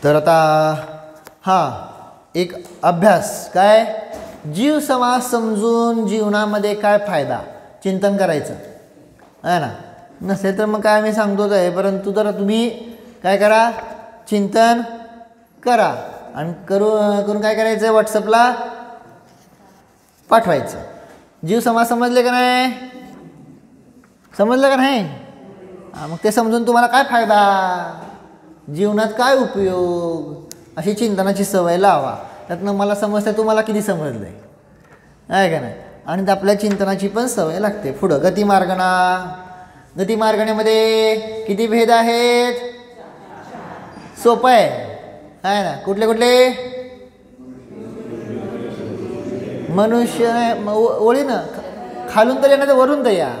तर आता हा एक अभ्यास काय, जीव समास समजून जीवनामध्ये काय फायदा, चिंतन करायचं आहे ना. नसेल तर मग काय मी सांगतोच आहे, परंतु जरा तुम्ही काय करा, चिंतन करा आणि करून काय करायचं, व्हॉट्सअपला पाठवायचं. जीव समास समजले का नाही, समजलं का नाही. मग ते समजून तुम्हाला काय फायदा, जीवनात काय उपयोग, अशी चिंतनाची सवय लावा. त्यातनं मला समजतं तुम्हाला किती समजलं आहे का नाही. आणि आपल्या चिंतनाची पण सवय लागते. पुढं गतिमार्गणा, गतिमार्गणेमध्ये किती भेद आहेत, सोपं आहे ना. कुठले कुठले, मनुष्य ओळीनं खालून तर येणार, वरून तर या.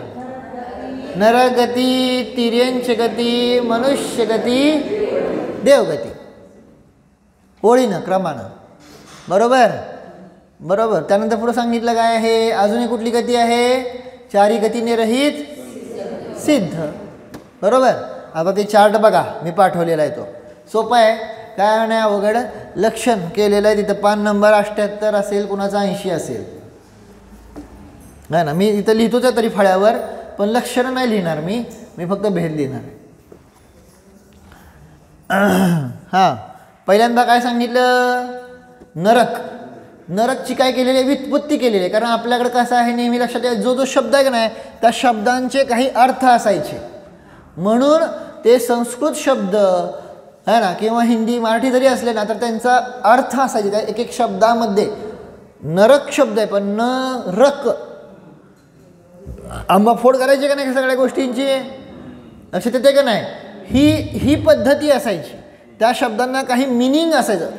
नरगती, तिर्यंच गती, मनुष्य गती, देवगती, ओळीनं क्रमानं. बरोबर बरोबर. त्यानंतर पुढं सांगितलं काय आहे, अजूनही कुठली गती आहे, चारी गतीने रहित सिद्ध. बरोबर. आता ते चार्ट बघा, मी पाठवलेला आहे, तो सोपा आहे, काय नाही अवघड. लक्षण केलेलं आहे तिथं, पान नंबर 78 असेल, कुणाचा 80 असेल, नाही ना. मी इथं लिहितोच आहे तरी फळ्यावर, पण लक्षण नाही लिहिणार मी फक्त भेद लिहिणार आहे. हां, पहिल्यांदा काय सांगितलं, नरक. नरकची काय केलेली आहे, व्युत्पत्ती केलेली आहे. कारण आपल्याकडे कसं आहे, नेहमी लक्षात ठेवा, जो शब्द आहे की नाही, त्या शब्दांचे काही अर्थ असायचे, म्हणून ते संस्कृत शब्द आहे ना, किंवा हिंदी मराठी जरी असले ना, तर त्यांचा अर्थ असायचे. त्या एक एक शब्दामध्ये नरक शब्द आहे, पण नरक आंबाफोड करायची का नाही सगळ्या गोष्टींची, लक्षात येते का नाही. ही पद्धती असायची. त्या शब्दांना काही मिनिंग असायचं,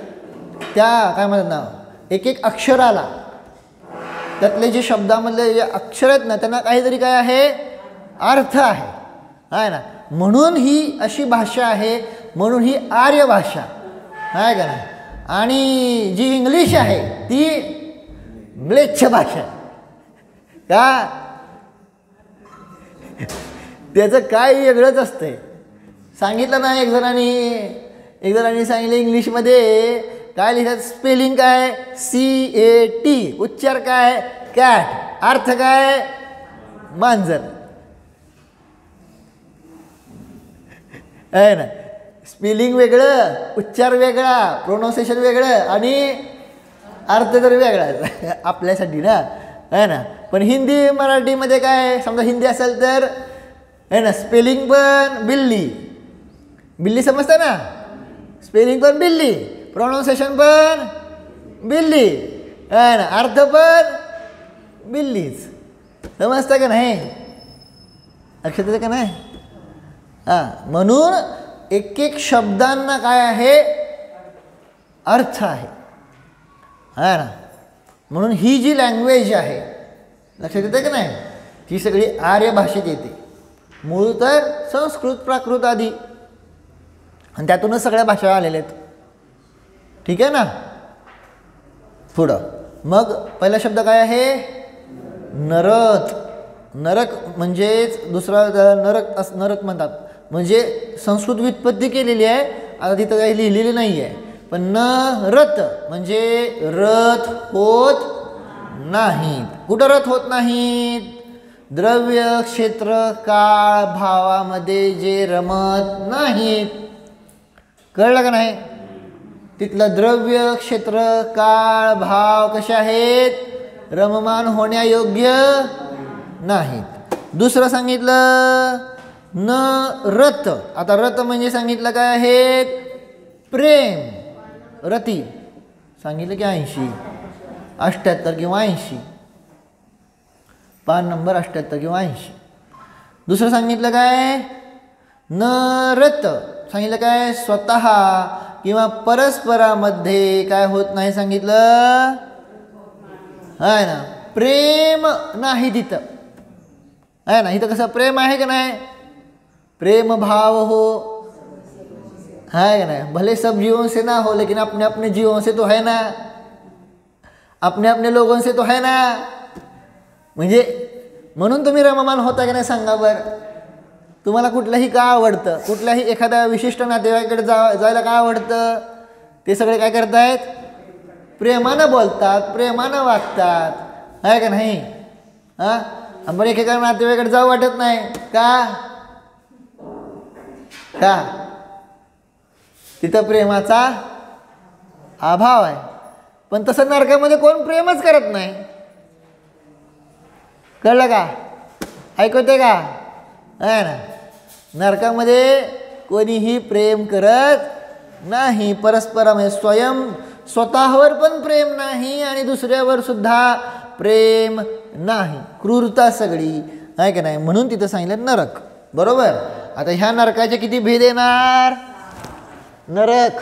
त्या काय म्हणतात ना, एक एक अक्षराला, त्यातले जे शब्दामधले जे अक्षर आहेत ना, त्यांना काहीतरी काय आहे, अर्थ आहे ना. म्हणून ही अशी भाषा आहे, म्हणून ही आर्य भाषा आहे का नाही. आणि जी इंग्लिश आहे ती म्लेच्छ भाषा. का, त्याचं काय वेगळंच असतंय. सांगितलं ना एक जणांनी सांगितलं, इंग्लिशमध्ये काय लिहितात, स्पेलिंग काय, CAT, उच्चार काय, कॅट, अर्थ काय, मांजर आहे ना. स्पेलिंग वेगळं, उच्चार वेगळा, प्रोनाउन्सिएशन वेगळं आणि अर्थ तर वेगळा आपल्यासाठी ना, आहे ना. पण हिंदी मराठीमध्ये काय, समजा हिंदी असेल तर आहे ना, स्पेलिंग पण बिल्ली समजतं ना, स्पेलिंग पण बिल्ली, प्रोनाउन्सिएशन पण बिल्ली आहे ना, अर्थ पण बिल्लीच. समजतं का नाही, लक्षात येतं का नाही. हां, म्हणून एक एक शब्दांना काय आहे, अर्थ आहे ना. म्हणून ही जी लँग्वेज आहे, लक्षात येतं का नाही, ती सगळी आर्य भाषेत येते. मूळ तर संस्कृत, प्राकृत आदी, आणि त्यातूनच सगळ्या भाषा आलेल्या आहेत. ठीक आहे ना. पुढं मग पहिला शब्द काय आहे, नरक. नरक म्हणजेच दुसरा नरक म्हणतात, म्हणजे संस्कृत व्युत्पत्ती केलेली आहे. आता तिथं काही लिहिलेली नाही आहे, पण नरत म्हणजे रथ होत नाहीत. कुठं रथ होत नाहीत, द्रव्य, क्षेत्र, काळ, भावामध्ये जे रमत नाहीत. कळलं का नाही. तिथलं द्रव्य, क्षेत्र, काळ, भाव कसे आहेत, रममान होण्यायोग्य नाहीत. दुसरं सांगितलं न रत. आता रत म्हणजे सांगितलं काय आहेत, प्रेम, रती सांगितलं की 80, 78 किंवा 80, पान नंबर 78 किंवा 80. दुसरं सांगितलं काय, न रत सांगितलं काय, स्वतः किंवा परस्परामध्ये काय होत नाही सांगितलं आहे ना, प्रेम नाही तिथं आहे ना. इथं कसं प्रेम आहे का नाही, प्रेम भाव हो है ना, भले सब जीवों से ना हो, लेकिन अपने अपने जीवों से तो है ना, अपने अपने लोगों से तो है ना. म्हणजे म्हणून तुम्ही रममान होता की नाही सांगा बरं. तुम्हाला कुठलंही का आवडतं, कुठल्याही एखाद्या विशिष्ट नातेवाईकाकडे जायला का आवडतं? ते सगळे काय करतायत? प्रेमानं बोलतात, प्रेमानं वागतात, आहे का नाही? हां, आपण एकेका नातेवाईकाकडे जाऊ वाटत नाही का? का? तिथं प्रेमाचा अभाव आहे. पण तसं नरकामध्ये कोण प्रेमच करत नाही. कळलं का? ऐकवते का? आहे ना, नरकामध्ये कोणीही प्रेम करत नाही. परस्परामध्ये स्वतःवर पण प्रेम नाही आणि दुसऱ्यावर सुद्धा प्रेम नाही. क्रूरता सगळी, आहे का नाही? म्हणून तिथं सांगितलं नरक. बरोबर. आता ह्या नरकाचे किती भेद येणार? नरक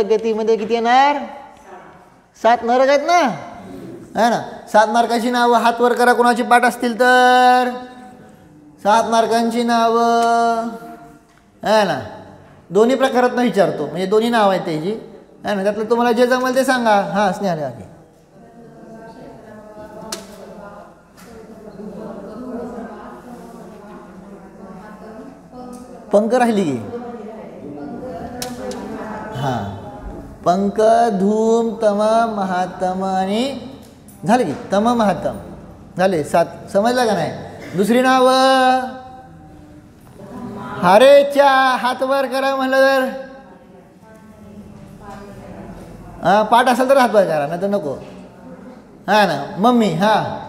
गतीमध्ये किती येणार? 7 नरक आहेत ना, है ना? 7 नरकाची नावं हात वर करा कोणाची पाठ असतील तर. 7 नरकांची नावं, है ना, दोन्ही प्रकारात विचारतो, म्हणजे दोन्ही नाव आहेत त्याची, है ना. त्यातलं तुम्हाला जे जमेल ते सांगा. हां, स्नेहा आली. पंक राहिली की. हां, पंक, धूम, तम, महातम आणि झाले की तम महातम झाले 7. समजलं का नाही? दुसरी नाव हारेच्या हात वर करा म्हणलं तर पाठ असेल तर हात वर करा, नाही तर नको. हा ना, मम्मी. हा,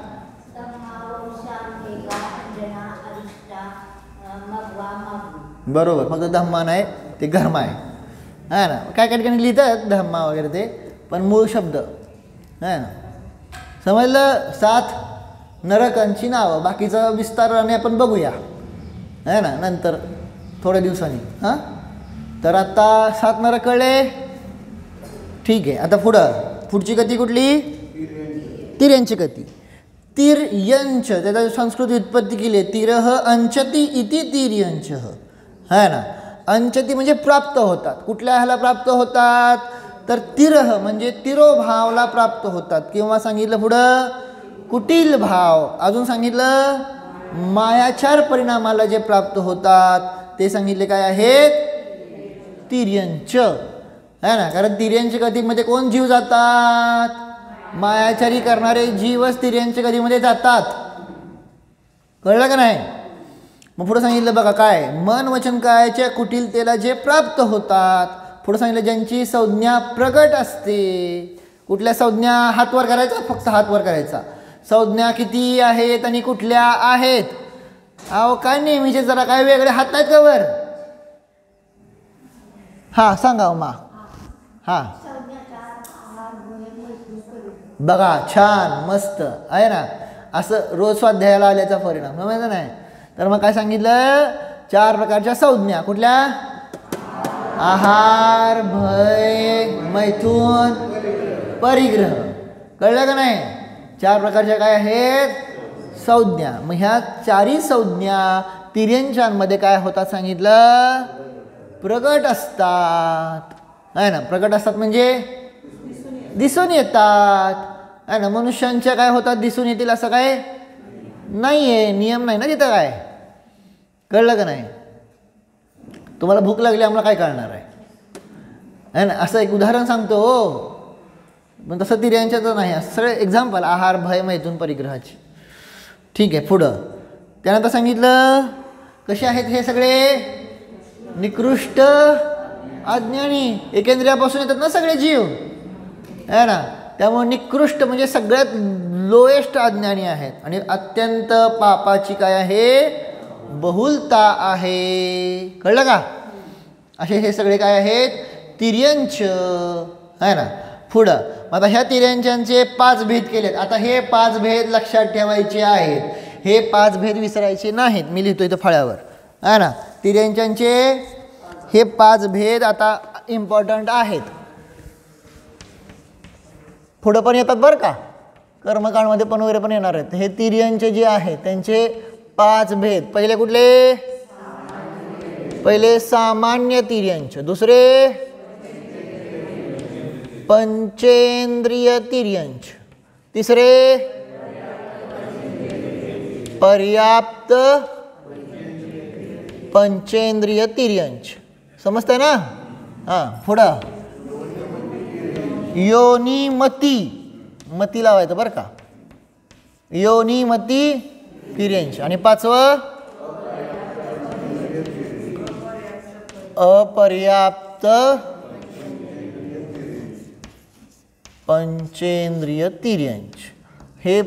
बरोबर. फक्त धम्मा नाही, ते घरमा आहे, है ना. काय काय ठिकाणी लिहितात धम्मा वगैरे ते, पण मूळ शब्द, है ना. समजलं? 7 नरकांची नावं. बाकीचा विस्ताराने आपण बघूया, है ना, नंतर थोड्या दिवसांनी. हां, तर आता 7 नरक कळले. ठीक आहे. आता पुढची गती कुठली? तिर्यंच गती. तिर्यंच, त्याचा संस्कृत व्युत्पत्ती केली आहे. तिरह अंचती इति तिर्यंच, है ना. अंचती म्हणजे प्राप्त होतात. कुठल्या ह्याला प्राप्त होतात? तर तिरह म्हणजे तिरोभावला प्राप्त होतात. किंवा सांगितलं पुढं कुटील भाव. अजून सांगितलं मायाचार परिणामाला जे प्राप्त होतात ते सांगितले काय आहेत? तिर्यंच, है ना. कारण तिर्यंच गतीमध्ये कोण जीव जातात? मायाचारी करणारे जीवच तिर्यंच गतीमध्ये जातात. कळलं का नाही? मग पुढे सांगितलं बघा काय, मन वचन कायाच्या कुटिलतेला जे प्राप्त होतात. पुढे सांगितलं ज्यांची संज्ञा प्रगट असते. कुठल्या संज्ञा? हातवर करायचा, फक्त हातवर करायचा. संज्ञा किती आहेत आणि कुठल्या आहेत? अहो काय नेहमीचे जरा काय वेगळे हात नाहीत का वर? हा सांगा मा. हा बघा, छान मस्त आहे ना. असं रोज स्वाध्यायाला आल्याचा परिणाम समजलं नाही? तर मग काय सांगितलं? 4 प्रकारच्या संज्ञा. कुठल्या? आहार, भय, मैथून, परिग्रह. कळलं का नाही? 4 प्रकारच्या काय आहेत? संज्ञा. मग ह्या 4ही संज्ञा तिर्यंचांमध्ये काय होतात सांगितलं? प्रगट असतात, आहे ना. प्रगट असतात म्हणजे दिसून येतात, आहे ना. मनुष्यांच्या काय होतात? दिसून येतील असं काय नाही आहे, नियम नाही ना तिथं काय. कळलं का नाही? तुम्हाला भूक लागली आम्हाला काय कळणार आहे ना. असं एक उदाहरण सांगतो हो, पण तसं तिर्यांच्याचं नाही. असं सगळे एक्झाम्पल आहार, भय, मैथून, परिग्रहाची. ठीक आहे. पुढं त्यानंतर सांगितलं कसे आहेत हे सगळे? निकृष्ट अज्ञानी. एकेंद्रियापासून येतात ना सगळे जीव, आहे ना. त्यामुळे निकृष्ट म्हणजे सगळ्यात लोएस्ट अज्ञानी आहेत. आणि अत्यंत पापाची काय आहे? बहुलता आहे. कळलं का? असे हे सगळे काय आहेत? तिर्यंच, आहे ना. पुढं आता ह्या तिर्यंचांचे 5 भेद केलेत. आता हे 5 भेद लक्षात ठेवायचे आहेत. हे 5 भेद विसरायचे नाहीत. मी लिहितो इथं फळ्यावर, आहे ना. तिर्यंचांचे हे 5 भेद आता इम्पॉर्टंट आहेत. पुढं पण येतात बरं का, कर्मकांडमध्ये पण वगैरे पण येणार आहेत. हे तिर्यंच जे आहेत त्यांचे 5 भेद. पहिले कुठले? पहिले सामान्य तिर्यंच. दुसरे पंचेंद्रिय तिर्यंच. तिसरे पर्याप्त पंचेंद्रिय तिर्यंच. समजतंय ना? हां, पुढं योनिमती, मती लावायचं बरं का, योनिमती तिर्यंच. आणि 5वं अपर्याप्त पंचेंद्रिय तिर्यंच. हे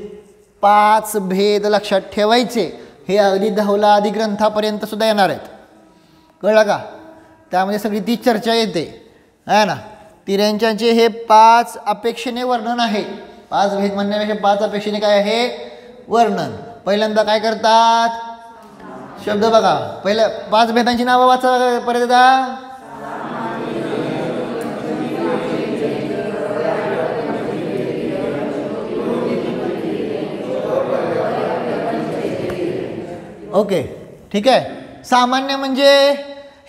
5 भेद लक्षात ठेवायचे. हे अगदी 10ला आदी ग्रंथापर्यंत सुद्धा येणार आहेत. कळलं का? त्यामध्ये सगळी ती चर्चा येते आहे ना. तिर्यंचांचे हे 5 अपेक्षेने वर्णन आहे. 5 भेद म्हणण्यापेक्षा 5 अपेक्षेने काय आहे वर्णन. पहिल्यांदा काय करतात, शब्द बघा. पहिल्या 5 भेदांची नावं वाचा परत एकदा. ओके, ठीक आहे. सामान्य म्हणजे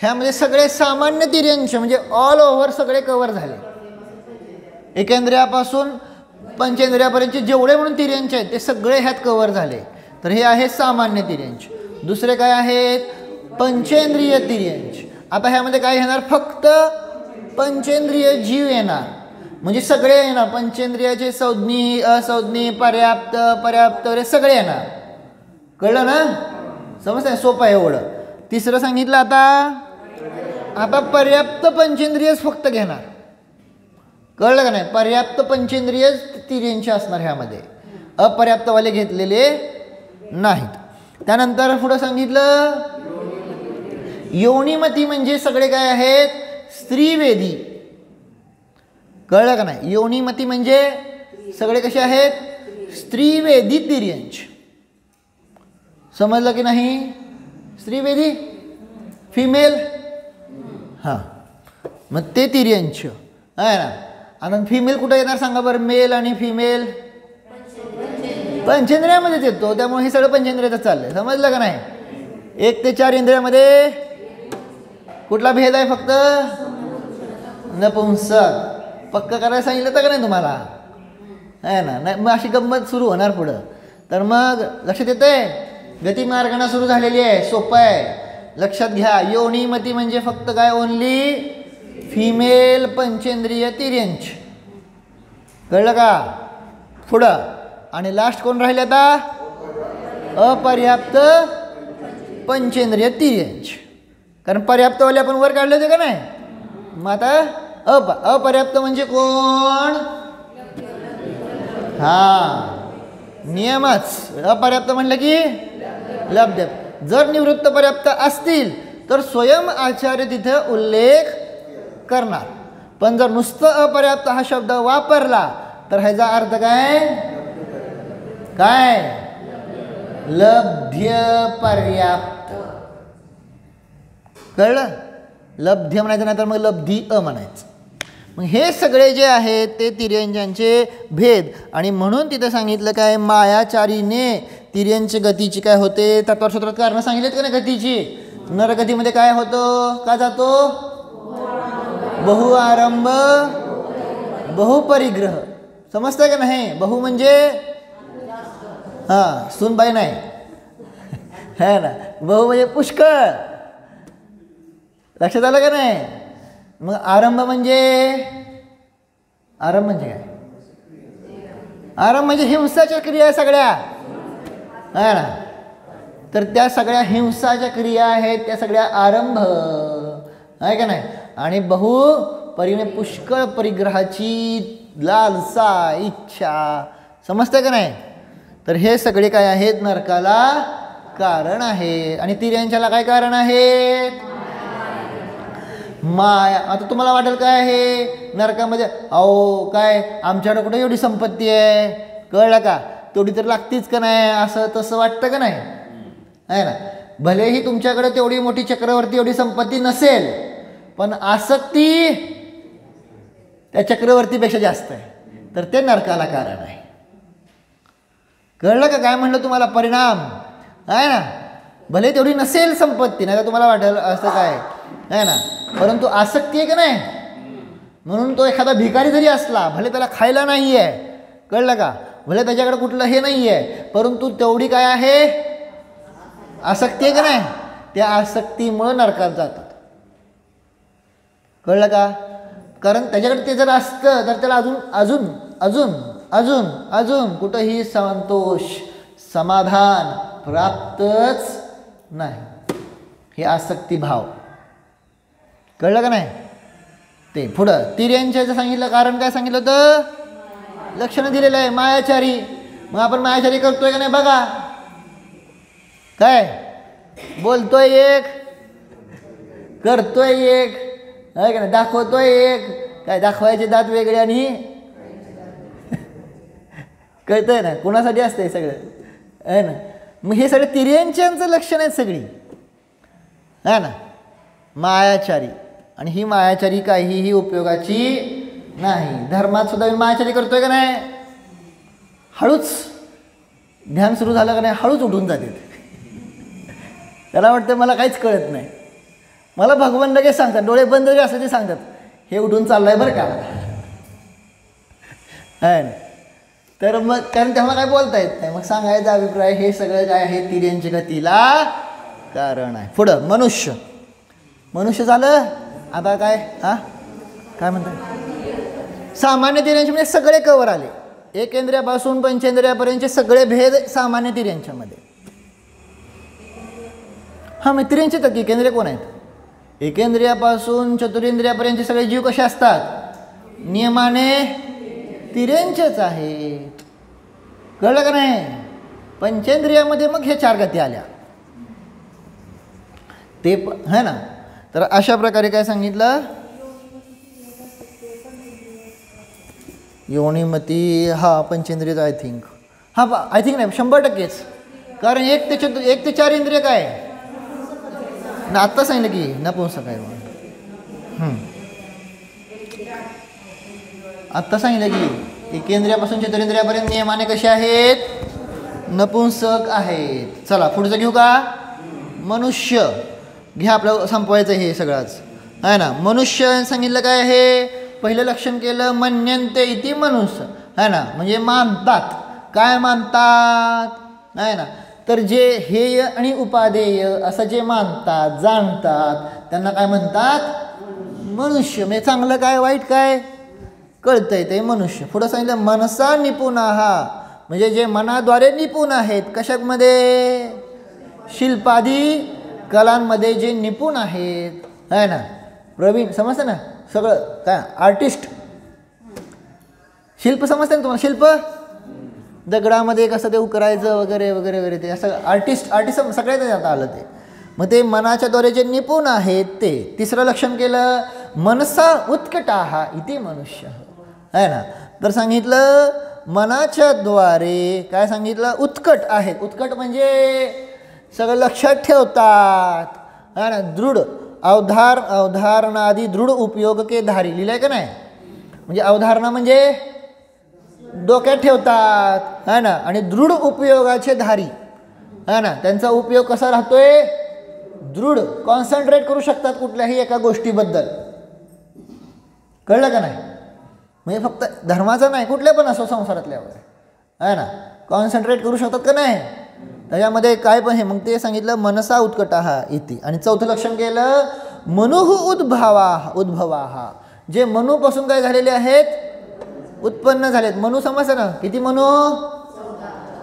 ह्यामध्ये सगळे सामान्य तिर्यंच म्हणजे ऑल ओव्हर सगळे कव्हर झाले. एकेंद्रियापासून पंचेंद्रियापर्यंतचे जेवढे म्हणून तिर्यंच आहेत ते सगळे ह्यात कव्हर झाले. तर हे आहे सामान्य तिर्यंच. दुसरे काय आहेत पंचेंद्रिय तिर्यंच. आता ह्यामध्ये काय येणार, फक्त पंचेंद्रिय जीव येणार. म्हणजे सगळे येणार. पंचेंद्रियाचे संज्ञी, असंज्ञी, पर्याप्त, पर्याप्त वगैरे सगळे येणार. कळलं ना? समजतंय? सोपं आहे एवढं. तिसरं सांगितलं आता पर्याप्त पंचेंद्रियच फक्त घेणार. कळलं का नाही? पर्याप्त पंचेंद्रिय तिर्यंच असणार ह्यामध्ये, अपर्याप्तवाले घेतलेले नाहीत. त्यानंतर पुढं सांगितलं योनिमती म्हणजे सगळे काय आहेत स्त्रीवेदी. कळलं का नाही? योनिमती म्हणजे सगळे कसे आहेत स्त्रीवेदी तिर्यंच. समजलं की नाही? स्त्रीवेदी फिमेल, हां, मग ते तिर्यंच आहे ना. आता फिमेल कुठं येणार सांगा बरं? मेल आणि फिमेल पंचेंद्रियामध्येच येतो. त्यामुळे हे सगळं पंचेंद्रियाचं चाललंय. समजलं का नाही? 1 ते 4 इंद्रियामध्ये कुठला भेद आहे फक्त नपुंसक. पक्क करायला सांगितलं तर का नाही तुम्हाला? आहे ना. नाही मग अशी गंमत सुरू होणार पुढं. तर मग लक्षात येतंय? गतिमार्गाने सुरू झालेली आहे. सोपं आहे, लक्षात घ्या. योनिमती म्हणजे फक्त काय ओनली फिमेल पंचेंद्रिय तिर्यंच. कळलं का? पुढं आणि लास्ट कोण राहिले आता? अपर्याप्त पंचेंद्रिय तिर्यंच. कारण पर्याप्तवाले आपण वर काढले होते का नाही? मग आता अपर्याप्त म्हणजे कोण? हां, नियमच. अपर्याप्त म्हणलं की लब्ध. जर निवृत्त पर्याप्त असतील तर स्वयं आचार्य तिथे उल्लेख करणार. पण जर नुसतं अपर्याप्त हा शब्द वापरला तर ह्याचा अर्थ काय काय लब्ध्य पर्याप्त. कळलं? लब्ध्य म्हणायचं नाही तर मग लब्धी म्हणायचं. मग हे सगळे जे आहेत ते तिर्यंचांचे भेद. आणि म्हणून तिथे सांगितलं काय मायाचारीने तिर्यंच गतीची काय होते तत्वसूत्रात कारण सांगितलेत का नाही गतीची. नरगतीमध्ये काय होतं, का जातो? बहुआरंभ बहुपरिग्रह. समजतंय का नाही? बहु म्हणजे हां सूनबाई नाही है ना. बहु म्हणजे पुष्कळ. लक्षात आलं का नाही? मग आरंभ म्हणजे काय? आरंभ म्हणजे हिंसाच्या क्रिया सगळ्या आहे ना. तर त्या सगळ्या हिंसाच्या क्रिया आहेत त्या सगळ्या आरंभ आहे का नाही. आणि बहु परिणे पुष्कळ परिग्रहाची लालसा इच्छा. समजतं का नाही? तर हे सगळे काय आहेत नरकाला कारण आहे. आणि तिर्यंचाला काय कारण आहे? माया. आता तुम्हाला वाटेल काय आहे नरकामध्ये, अहो काय आमच्याकडे कुठे एवढी संपत्ती आहे. कळलं का? तेवढी तर लागतीच का नाही, असं तसं वाटतं का नाही आहे ना. भलेही तुमच्याकडे तेवढी मोठी चक्रवर्ती एवढी संपत्ती नसेल पण आसक्ती त्या चक्रवर्तीपेक्षा जास्त आहे. तर ते नरकाला कारण आहे. कळलं का काय म्हणलं तुम्हाला? परिणाम आहे ना. भले तेवढी नसेल संपत्ती, नाही तर तुम्हाला वाटेल असं काय आहे ना, परंतु आसक्ती आहे का नाही. म्हणून तो एखादा भिकारी जरी असला, भले त्याला खायला नाही आहे, कळलं का, भले त्याच्याकडे कुठलं हे नाही आहे, परंतु तेवढी काय आहे आसक्ती आहे का नाही, त्या आसक्तीमुळं नरकात जातात. कळलं का? कारण त्याच्याकडे ते जर असतं तर त्याला अजून अजून अजून अजून अजून कुठंही संतोष समाधान प्राप्तच नाही. हे आसक्ती भाव. कळलं का नाही? ते पुढं तिर्यांच्याचं सांगितलं कारण काय सांगितलं होतं? लक्षणं दिलेलं आहे मायाचारी. मग आपण मायाचारी करतोय का नाही बघा. काय बोलतोय एक, करतोय एक, आहे का नाही, दाखवतोय एक. काय दाखवायचे दात वेगळे आणि कळतंय ना कुणासाठी असतंय सगळं, आहे ना. मग हे सगळे तिर्यांच्यांचं लक्षण आहेत सगळी, आहे ना, मायाचारी. आणि ही मायाचारी काहीही उपयोगाची नाही. धर्मात सुद्धा मी मायाचारी करतोय का नाही, हळूच ध्यान सुरू झालं का नाही हळूच उठून जाते. त्याला वाटतं मला काहीच कळत नाही. मला भगवान लगेच सांगतात, डोळे बंद जरी असले ते सांगतात हे उठून चाललंय बरं का, आहे ना. तर मग कारण तेव्हा काय बोलता येत नाही. मग सांगायचा अभिप्राय हे सगळं काय आहे तिर्यांची गतीला कारण आहे. पुढं मनुष्य. मनुष्य झालं. आता काय काय म्हणतात सामान्य तिर्यांचे म्हणजे सगळे कवर आले. एकेंद्रियापासून पंचेंद्रियापर्यंतचे सगळे भेद सामान्य तिर्यांच्यामध्ये. मग तिर्यांचे तर एकेंद्रिय कोण आहेत? एकेंद्रियापासून चतुरेंद्रियापर्यंतचे सगळे जीव कसे असतात? नियमाने तिर्यांचेच आहेत. कळलं का नाही? पंचेंद्रियामध्ये मग हे 4 गती आल्या ते है ना. तर अशा प्रकारे काय सांगितलं? योनिमती पंचेंद्रियच आय थिंक. आय थिंक नाही 100%च. कारण 1 ते 4 इंद्रिय काय ना आत्ता सांगितलं की नपुंसक आहे. आत्ता सांगितलं की एकेंद्रियापासून चतुरेंद्रियापर्यंत नियमाने कसे आहेत? नपुंसक आहेत. चला पुढचं घेऊ का? मनुष्य घ्या. आपलं संपवायचं हे सगळंच आहे ना. मनुष्य सांगितलं काय आहे? पहिलं लक्षण केलं मन्यन्ते इति मनुष्य, है ना. म्हणजे मानतात. काय मानतात? आहे ना. तर जे हेय आणि उपादेय असं जे मानतात जाणतात त्यांना काय म्हणतात? मनुष्य. म्हणजे चांगलं काय वाईट काय कळतंय ते मनुष्य. पुढं सांगितलं मनसा निपुणाहा, म्हणजे जे मनाद्वारे निपुण आहेत. कशामध्ये? शिल्पादी कलांमध्ये जे निपुण आहेत, आहे ना. प्रवीण समजतं ना सगळं काय आर्टिस्ट. शिल्प समजतं ना तुम्हाला? शिल्प दगडामध्ये कसं ते उकरायचं वगैरे वगैरे वगैरे ते असं आर्टिस्ट सगळ्यात आता आलं ते. मग ते मनाच्याद्वारे जे निपुण आहेत ते. तिसरं लक्षण केलं मनसा उत्कटाहा इति मनुष्य, आहे ना. तर सांगितलं मनाच्या द्वारे काय सांगितलं? उत्कट आहेत. उत्कट म्हणजे सगळं लक्षात ठेवतात, आहे ना. दृढ अवधारणादी दृढ उपयोग के धारी लिहिलंय का नाही? म्हणजे अवधारणा म्हणजे डोक्यात ठेवतात, है ना. आणि दृढ उपयोगाचे धारी, है ना. त्यांचा उपयोग कसा राहतोय? दृढ. कॉन्सन्ट्रेट करू शकतात कुठल्याही एका गोष्टीबद्दल. कळलं का नाही? म्हणजे फक्त धर्माचं नाही, कुठल्या पण असो संसारातल्यावर, आहे ना. कॉन्सन्ट्रेट करू शकतात का नाही? त्याच्यामध्ये काय पण हे मग ते सांगितलं मनसा उत्कटाहा इति. आणि चौथं लक्षण केलं मनुः उद्भवाहा, जे मनूपासून काय झालेले आहेत? उत्पन्न झालेत. मनू समजतं ना? किती मनू?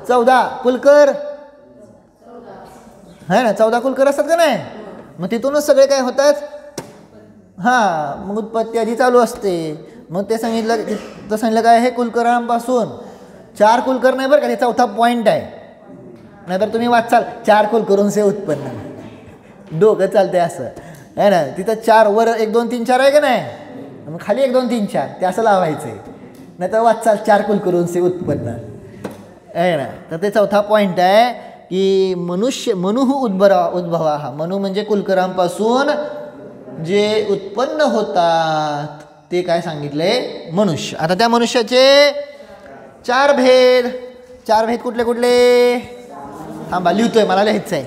14 कुलकर, है ना. 14 कुलकर असतात का नाही? मग तिथूनच सगळे काय होतात? मग उत्पत्ती आधी चालू असते. मग ते सांगितलं काय आहे? कुलकरांपासून 4 कुलकर नाही बरं का, ते चौथा पॉईंट आहे. नाहीतर तुम्ही वाचाल 4 कुलकरून से उत्पन्न, डोकं चालतंय असं, आहे ना. तिथं 4 वर 1 2 3 4 आहे का नाही? मग खाली 1 2 3 4 ते असं लावायचं आहे. नाहीतर वाचाल 4 कुलकरून से उत्पन्न, आहे ना. तर ते चौथा पॉईंट आहे की मनुः उद्भवा हा. मनु म्हणजे कुलकरांपासून जे उत्पन्न होतात ते काय सांगितले? मनुष्य. आता त्या मनुष्याचे 4 भेद. 4 भेद कुठले कुठले? थांबा लिहितोय, मला लिहायचं आहे.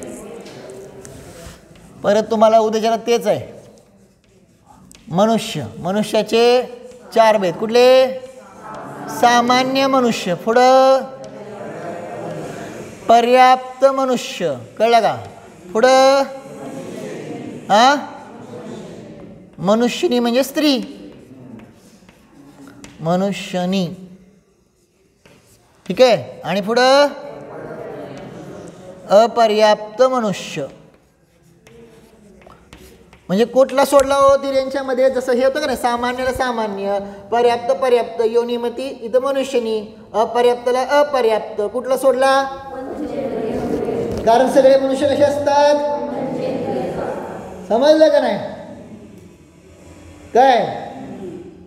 परत तुम्हाला उद्याच्याला तेच आहे. मनुष्याचे 4 भेद कुठले? सामान्य मनुष्य, पुढं पर्याप्त मनुष्य, कळलं का? पुढं हा मनुष्यनी म्हणजे स्त्री, मनुष्यनी. ठीक आहे. आणि पुढं अपर्याप्त मनुष्य म्हणजे कुठला सोडला हो तिऱ्यांच्यामध्ये, जसं हे होतं का नाही, सामान्याला सामान्य, पर्याप्त पर्याप्त, योनिमती इथं मनुष्यनी, अपर्याप्तला अपर्याप्त, कुठला सोडला? कारण सगळे मनुष्य कसे असतात? समजलं का नाही? काय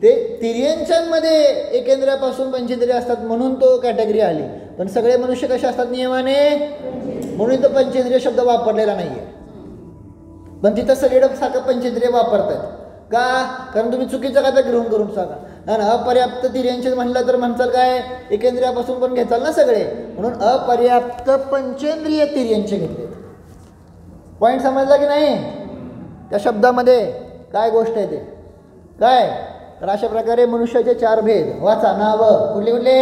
ते तिर्यंच्यांमध्ये एकेंद्रियापासून पंचेंद्रिय असतात म्हणून तो कॅटेगरी आली, पण सगळे मनुष्य कसे असतात नियमाने, म्हणून इथं पंचेंद्रिय शब्द वापरलेला नाहीये. पण तिथं सगळे सारखं पंचेंद्रिय वापरतात का? कारण तुम्ही चुकीचं काय तर ग्रहण करून सांगा ना. अपर्याप्त तिर्यंचे म्हणलं तर म्हणचाल काय, एकेंद्रियापासून पण घेताल ना सगळे, म्हणून अपर्याप्त पंचेंद्रिय तिर्यंचे घेतले. पॉईंट समजला की नाही? त्या शब्दामध्ये काय गोष्ट आहे ते काय? तर अशा प्रकारे मनुष्याचे 4 भेद वाचा. नाव कुठले कुठले?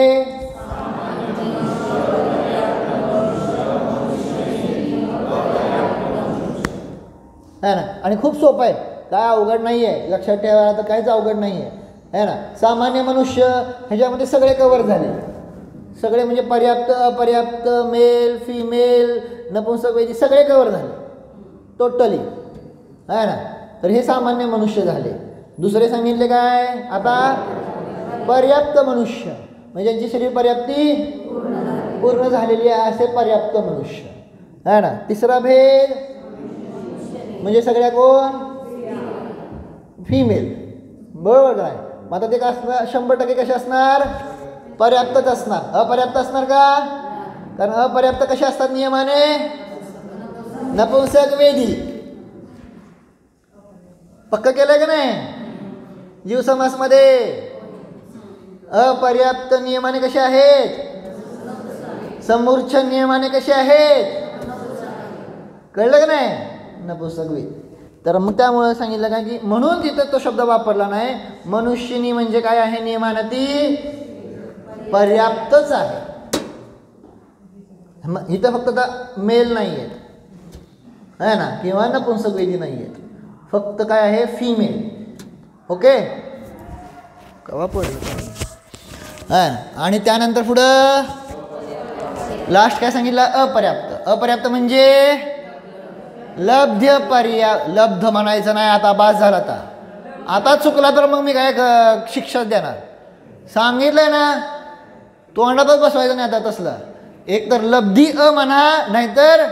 है ना. आणि खूप सोपं आहे, काय अवघड नाही आहे, लक्षात ठेवा. तर काहीच अवघड नाही आहे ना. सामान्य मनुष्य ह्याच्यामध्ये सगळे कव्हर झाले, सगळे म्हणजे पर्याप्त अपर्याप्त, मेल फिमेल, नपुंसक वैदिक सगळे कव्हर झाले टोटली, है ना. तर हे सामान्य मनुष्य झाले. दुसरे सांगितले काय? आता पर्याप्त मनुष्य म्हणजे ज्यांची शरीर पर्याप्ती पूर्ण झालेली आहे असे पर्याप्त मनुष्य, है ना. तिसरा भेद म्हणजे सगळ्या कोण? फिमेल, बरोबर काय? मग आता ते काय असणार? 100% कसे असणार? पर्याप्तच असणार. अपर्याप्त असणार का? कारण अपर्याप्त कसे असतात नियमाने? नपुंसक वेदी. पक्क केलं का नाही? जीव समासमध्ये अपर्याप्त नियमाने कसे आहेत? समूर्छन नियमाने कसे आहेत? कळलं का नाही? नपुंसक वेदी. तर मग त्यामुळे सांगितलं काय की म्हणून तिथं तो शब्द वापरला नाही. मनुष्यनी म्हणजे काय आहे नियमानं? ती पर्याप्तच आहे. इथं फक्त आता मेल नाही आहेत, है ना, किंवा नपुंसक वेदी नाही आहेत, फक्त काय आहे? फिमेल. ओके, कवा पडलं है. आणि त्यानंतर पुढं लास्ट काय सांगितलं? अपर्याप्त. अपर्याप्त म्हणजे लब्ध लब्ध म्हणायचं नाही. आता बास झाला. आता चुकला तर मग मी काय शिक्षा देणार? सांगितलंय ना, तोंडातच बसवायचं नाही आता तसलं. एक तर लब्धी अ म्हणा, नाहीतर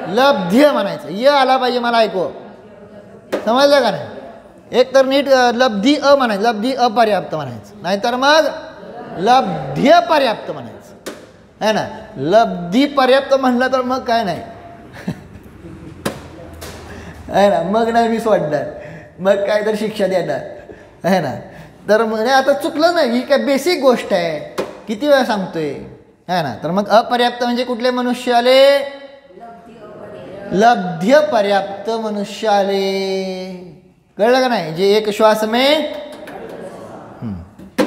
लब्ध्य म्हणायचं. य आला पाहिजे मला ऐकू, समजलं का नाही? एक तर नीट लब्धी अ म्हणायचं, लब्धी अपर्याप्त म्हणायचं, नाहीतर मग लब्ध्य पर्याप्त म्हणायचं, है ना. लब्धी पर्याप्त म्हणलं तर मग काय नाही, है ना. मग नाही मी सोडणार, मग काय तर शिक्षा देणार, है ना. तर म्हणजे आता चुकलं नाही, ही काय बेसिक गोष्ट आहे, किती वेळा सांगतोय, है ना. तर मग अपर्याप्त म्हणजे कुठले मनुष्य आले? लब्ध्य पर्याप्त मनुष्य आले. कळलं का नाही? जे एक श्वास में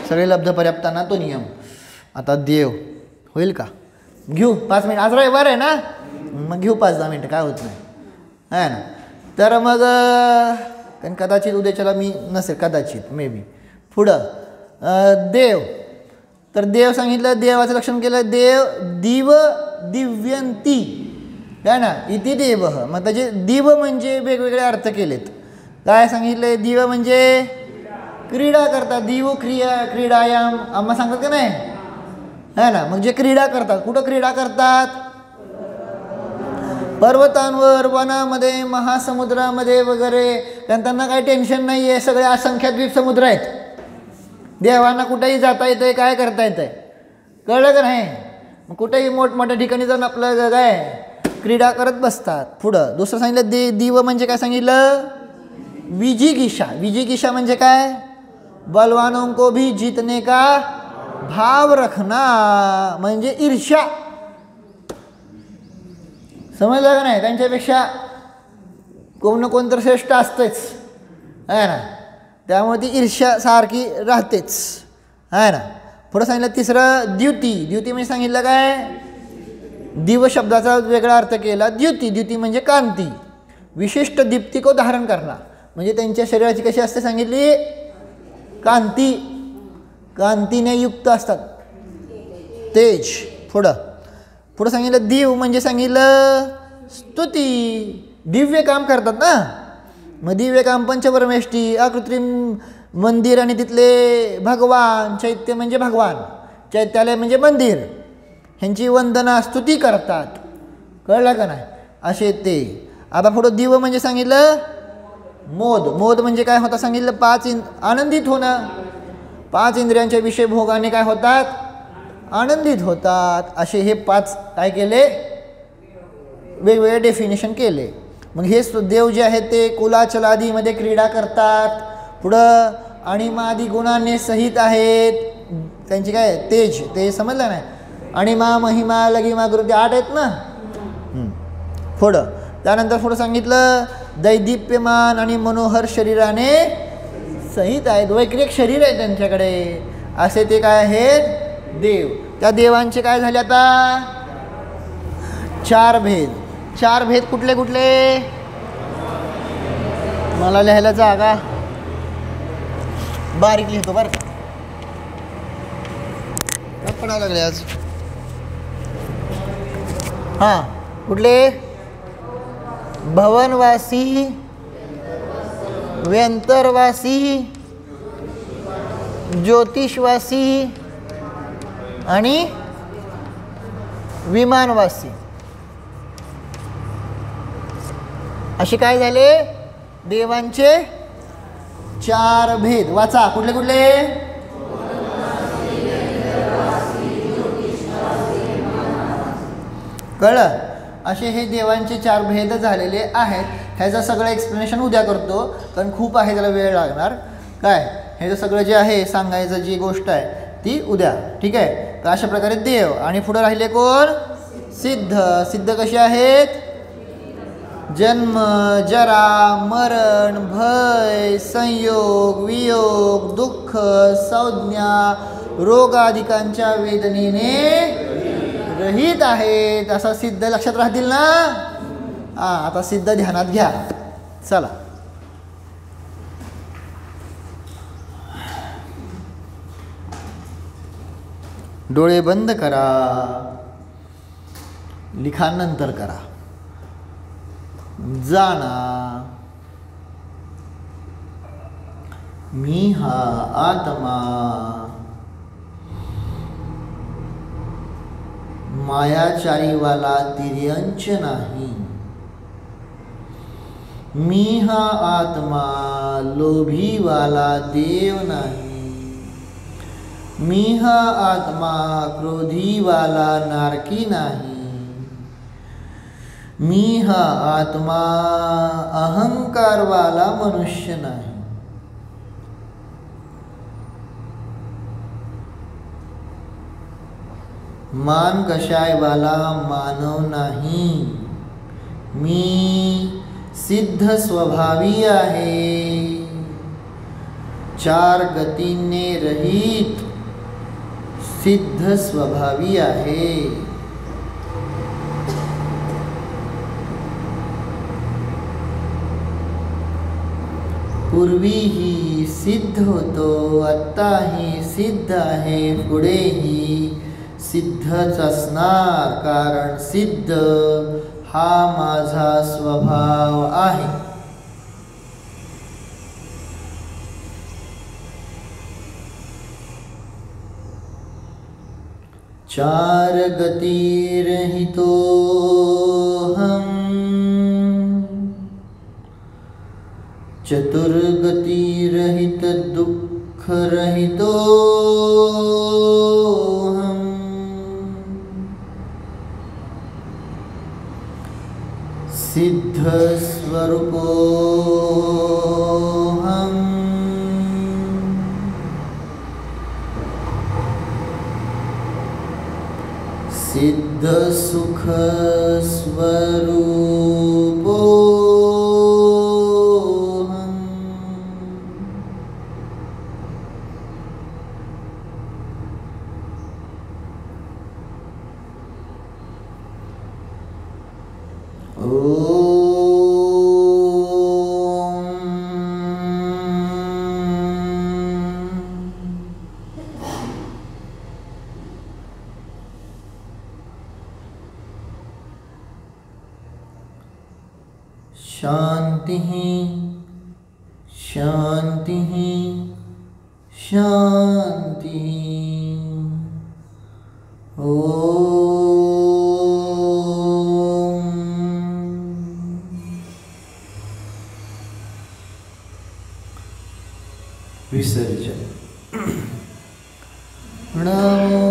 सगळे लब्ध पर्याप्तांना तो नियम. आता देव होईल का? घेऊ 5 मिनिट, आज रविवार आहे ना, मग घेऊ 5-10 मिनिटं, काय होत नाही, है ना. तर मग कारण कदाचित उद्याच्याला मी नसेल, कदाचित मे बी. पुढं देव. तर देव सांगितलं, देवाचं लक्षण केलं. देव दिव दिव्यंती, काय ना, इति देव. मग त्याचे दिव म्हणजे वेगवेगळे अर्थ केलेत. काय सांगितले? दिव म्हणजे क्रीडा करतात. दिव क्रीडायाम आम्हा सांगतात का नाही, है ना. मग जे क्रीडा करतात, कुठं क्रीडा करतात? पर्वतांवर, वनामध्ये, महासमुद्रामध्ये वगैरे. त्यांना काही टेन्शन नाही आहे, सगळे असंख्य द्वीप समुद्र आहेत. देवांना कुठेही जाता येतंय, काय करता येतंय, कळलं का नाही? मग कुठेही मोठमोठ्या ठिकाणी जाऊन आपलं काय क्रीडा करत बसतात. पुढं दुसरं सांगितलं दिव म्हणजे काय सांगितलं? विजिगिषा. विजिगिषा म्हणजे काय? बलवानों को भी जीतने का भाव रखना, म्हणजे ईर्ष्या. समजलं का नाही? त्यांच्यापेक्षा कोण ना कोण तर श्रेष्ठ असतेच, आहे ना. त्यामुळे ती ईर्ष्या सारखी राहतेच, आहे ना. पुढं सांगितलं तिसरं द्युती. द्युती म्हणजे सांगितलं काय? दिव शब्दाचा वेगळा अर्थ केला द्युती. द्युती म्हणजे कांती, विशिष्ट दीप्ती को धारण करणार. म्हणजे त्यांच्या शरीराची कशी असते सांगितली, कांती, कांतीने युक्त असतात, तेज. पुढं सांगितलं दिव म्हणजे सांगितलं स्तुती, दिव्य काम करतात ना. मग दिव्य काम पंचपरमेष्ठी, अकृत्रिम मंदिर आणि तिथले भगवान, चैत्य म्हणजे भगवान, चैत्यालय म्हणजे मंदिर, ह्यांची वंदना स्तुती करतात. कळलं का नाही, असे ते. आता पुढं दिव म्हणजे सांगितलं मोद. मोद म्हणजे काय होता सांगितलं, आनंदित होणं. 5 इंद्रियांच्या विषय भोगाने काय होतात, आनंदित होतात. असे हे 5 काय केले, वेगवेगळे डेफिनेशन केले. मग हे देव जे आहेत ते कुलाचलादीमध्ये क्रीडा करतात. पुढं अणिमादी गुणांनी सहित आहेत, त्यांची काय तेज, ते समजलं नाही. अणिमा, महिमा, लगिमा, गुरुती 8 आहेत ना. त्यानंतर पुढं सांगितलं दैदिप्यमान आणि मनोहर शरीराने सहित आहेत, वैक्रिक शरीर आहे त्यांच्याकडे, असे ते काय आहेत देव. त्या देवांचे काय झाले आता 4 भेद. 4 भेद कुठले कुठले, मला लिहायला जागा बारीक लिहितो बरं का, पडायला लागले आज. हां, कुठले, भवनवासी, व्यंतरवासी, ज्योतिषवासी आणि विमानवासी. असे काय झाले देवांचे 4 भेद. वाचा कुठले कुठले, कळलं. असे हे देवांचे 4 भेद झालेले आहेत. ह्याचं सगळं एक्सप्लेनेशन उद्या करतो, कारण खूप आहे, त्याला वेळ लागणार. काय ह्याचं सगळं जे आहे सांगायचं जी गोष्ट आहे ती उद्या, ठीक आहे. तर अशा प्रकारे देव. आणि पुढे राहिले कोण, सिद्ध. सिद्ध कसे आहेत, जन्म, जरा, मरण, भय, संयोग, वियोग, दुःख, संज्ञा, रोगाधिकांच्या वेदनेने रहित आहेत. असा सिद्ध लक्षात राहतील ना. आता सिद्ध ध्यानात घ्या. चला, डोळे बंद करा, लिखाण नंतर करा. जाणा मी हा आत्मा मायाचारीवाला तिर्यंच नाही. मी हा आत्मा लोभीवाला देव नाही. मी हा आत्मा क्रोधीवाला नारकी नाही. मी हा आत्मा अहंकारवाला मनुष्य नाही. मान कशायवाला मानव नाही. मी सिद्ध स्वभावी आहे. 4 गतींने रहित सिद्ध स्वभावी आहे. पूर्वीही सिद्ध होतो, आत्ताही सिद्ध आहे, पुढेही सिद्धच असणार, कारण सिद्ध हा माझा स्वभाव आहे. चार गतिरहितो हम, चतुर्गतिरहित दुःख रहितो हम, सिद्ध स्वरूपो हम, सिद्ध सुख स्वरूपो हम, शांति शांति शांति। ओम। विसर्जन। नमो